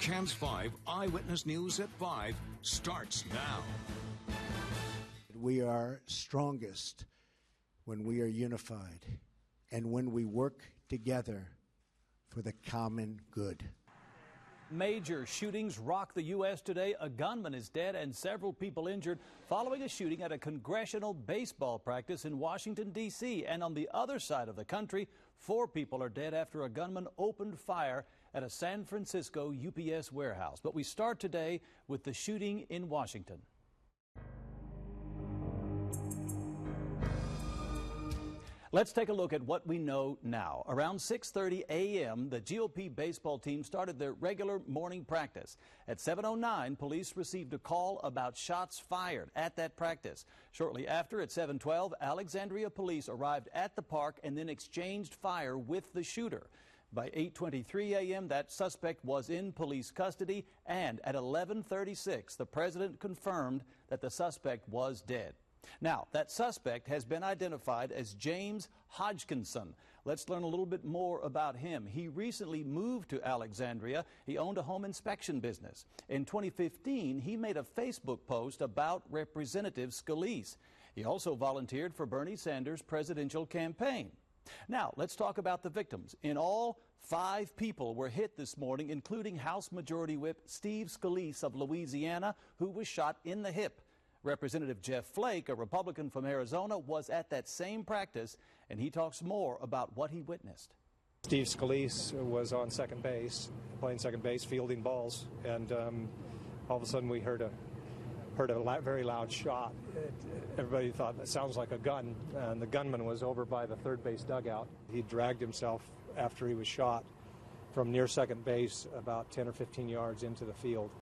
Channel 5 Eyewitness News at 5 starts now. We are strongest when we are unified and when we work together for the common good. Major shootings rock the U.S. today. A gunman is dead and several people injured following a shooting at a congressional baseball practice in Washington, D.C. And on the other side of the country, 4 people are dead after a gunman opened fire at a San Francisco UPS warehouse. But we start today with the shooting in Washington. Let's take a look at what we know now. Around 6:30 a.m., the GOP baseball team started their regular morning practice. At 7:09, police received a call about shots fired at that practice. Shortly after, at 7:12, Alexandria police arrived at the park and then exchanged fire with the shooter. By 8:23 a.m., that suspect was in police custody, and at 11:36, the president confirmed that the suspect was dead. Now, that suspect has been identified as James Hodgkinson. Let's learn a little bit more about him. He recently moved to Alexandria. He owned a home inspection business. In 2015, he made a Facebook post about Representative Scalise. He also volunteered for Bernie Sanders' presidential campaign. Now, let's talk about the victims. In all, 5 people were hit this morning, including House Majority Whip Steve Scalise of Louisiana, who was shot in the hip. Representative Jeff Flake, a Republican from Arizona, was at that same practice, and he talks more about what he witnessed. Steve Scalise was on second base, playing second base, fielding balls, and all of a sudden we heard a very loud shot. Everybody thought that sounds like a gun, and the gunman was over by the third base dugout. He dragged himself after he was shot from near second base about 10 or 15 yards into the field.